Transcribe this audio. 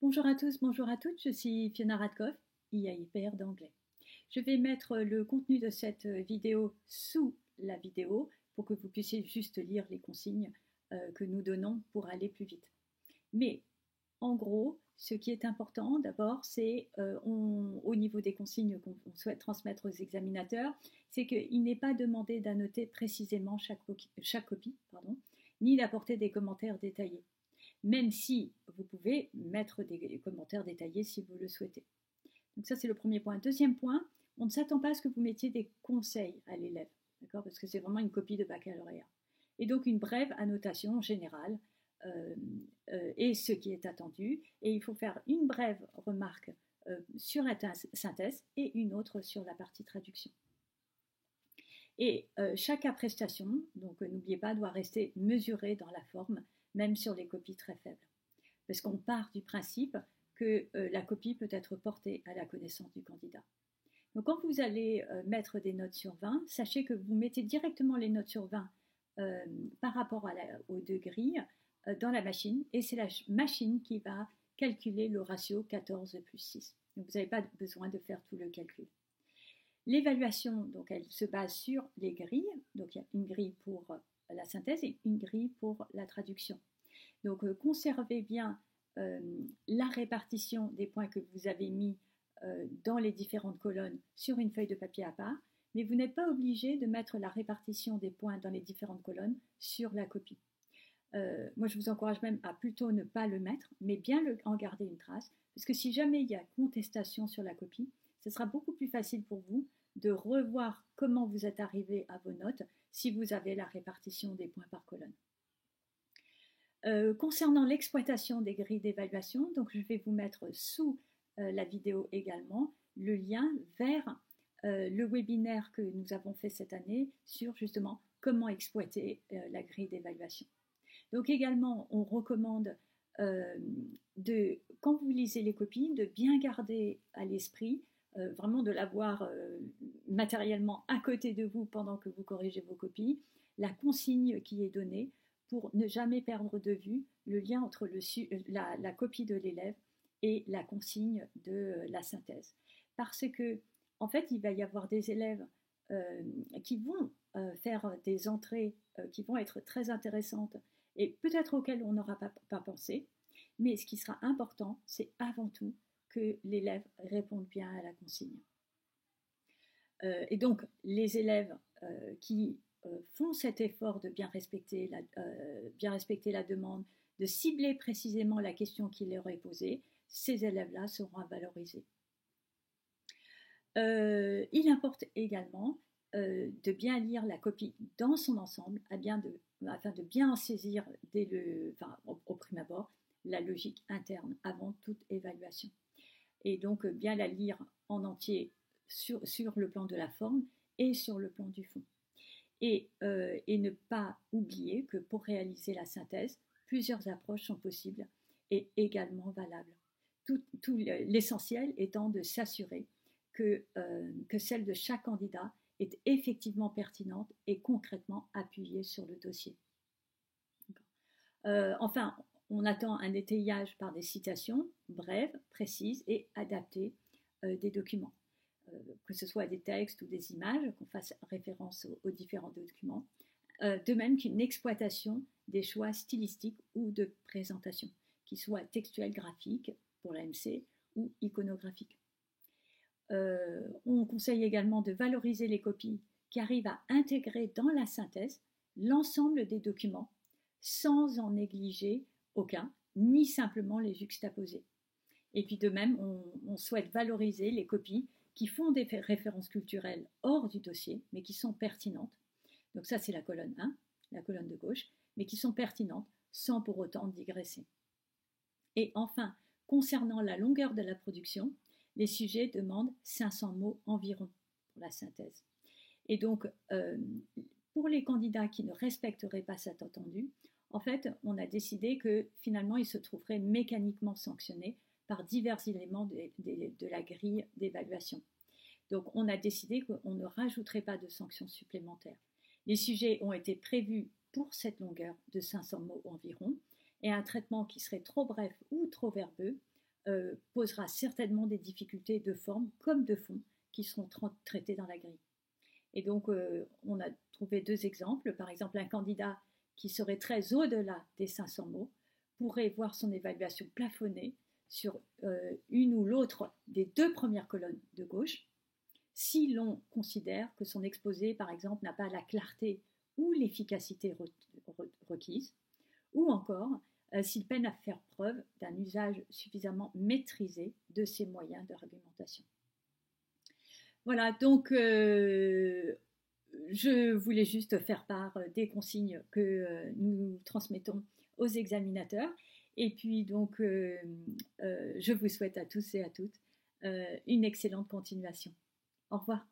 Bonjour à tous, bonjour à toutes, je suis Fiona Radkoff, IAIPR d'anglais. Je vais mettre le contenu de cette vidéo sous la vidéo pour que vous puissiez juste lire les consignes que nous donnons pour aller plus vite. Mais en gros, ce qui est important d'abord, c'est au niveau des consignes qu'on souhaite transmettre aux examinateurs, c'est qu'il n'est pas demandé d'annoter précisément chaque copie, ni d'apporter des commentaires détaillés, même si vous pouvez mettre des commentaires détaillés si vous le souhaitez. Donc ça, c'est le premier point. Deuxième point, on ne s'attend pas à ce que vous mettiez des conseils à l'élève, d'accord, parce que c'est vraiment une copie de baccalauréat. Et donc une brève annotation générale est ce qui est attendu, et il faut faire une brève remarque sur la synthèse et une autre sur la partie traduction. Et chaque prestation, donc n'oubliez pas, doit rester mesurée dans la forme, même sur les copies très faibles. Parce qu'on part du principe que la copie peut être portée à la connaissance du candidat. Donc quand vous allez mettre des notes sur 20, sachez que vous mettez directement les notes sur 20 par rapport aux deux grilles dans la machine, et c'est la machine qui va calculer le ratio 14 plus 6. Donc vous n'avez pas besoin de faire tout le calcul. L'évaluation, donc, elle se base sur les grilles. Donc il y a une grille pour la synthèse et une grille pour la traduction. Donc conservez bien la répartition des points que vous avez mis dans les différentes colonnes sur une feuille de papier à part, mais vous n'êtes pas obligé de mettre la répartition des points dans les différentes colonnes sur la copie. Moi, je vous encourage même à plutôt ne pas le mettre, mais bien en garder une trace, parce que si jamais il y a contestation sur la copie, ce sera beaucoup plus facile pour vous de revoir comment vous êtes arrivé à vos notes si vous avez la répartition des points par colonne. Concernant l'exploitation des grilles d'évaluation, donc je vais vous mettre sous la vidéo également le lien vers le webinaire que nous avons fait cette année sur justement comment exploiter la grille d'évaluation. Donc également, on recommande quand vous lisez les copies, de bien garder à l'esprit, vraiment de l'avoir matériellement à côté de vous pendant que vous corrigez vos copies, la consigne qui est donnée pour ne jamais perdre de vue le lien entre la copie de l'élève et la consigne de la synthèse. Parce que, en fait, il va y avoir des élèves qui vont faire des entrées qui vont être très intéressantes et peut-être auxquelles on n'aura pas pensé, mais ce qui sera important, c'est avant tout que l'élève réponde bien à la consigne. Et donc, les élèves qui font cet effort de bien respecter la demande, de cibler précisément la question qui leur est posée, ces élèves-là seront valorisés. Il importe également de bien lire la copie dans son ensemble, afin de bien en saisir au prime abord la logique interne avant toute évaluation. Et donc bien la lire en entier sur le plan de la forme et sur le plan du fond. Et ne pas oublier que pour réaliser la synthèse, plusieurs approches sont possibles et également valables. L'essentiel étant de s'assurer que celle de chaque candidat est effectivement pertinente et concrètement appuyée sur le dossier. Enfin, on attend un étayage par des citations brèves, précises et adaptées des documents, que ce soit des textes ou des images, qu'on fasse référence aux différents documents, de même qu'une exploitation des choix stylistiques ou de présentation, qu'ils soient textuels, graphiques pour l'AMC ou iconographiques. On conseille également de valoriser les copies qui arrivent à intégrer dans la synthèse l'ensemble des documents sans en négliger aucun, ni simplement les juxtaposer. Et puis de même, on souhaite valoriser les copies qui font des références culturelles hors du dossier, mais qui sont pertinentes. Donc ça, c'est la colonne 1, la colonne de gauche, mais qui sont pertinentes sans pour autant digresser. Et enfin, concernant la longueur de la production, les sujets demandent 500 mots environ pour la synthèse. Et donc, pour les candidats qui ne respecteraient pas cet attendu, en fait, on a décidé que finalement, ils se trouveraient mécaniquement sanctionnés par divers éléments de la grille d'évaluation. Donc, on a décidé qu'on ne rajouterait pas de sanctions supplémentaires. Les sujets ont été prévus pour cette longueur de 500 mots environ, et un traitement qui serait trop bref ou trop verbeux posera certainement des difficultés de forme comme de fond qui seront traitées dans la grille. Et donc, on a trouvé 2 exemples. Par exemple, un candidat qui serait très au-delà des 500 mots pourrait voir son évaluation plafonnée sur une ou l'autre des 2 premières colonnes de gauche, si l'on considère que son exposé, par exemple, n'a pas la clarté ou l'efficacité requise, ou encore s'il peine à faire preuve d'un usage suffisamment maîtrisé de ses moyens d'argumentation. Voilà, donc je voulais juste faire part des consignes que nous transmettons aux examinateurs. Et puis donc, je vous souhaite à tous et à toutes une excellente continuation. Au revoir.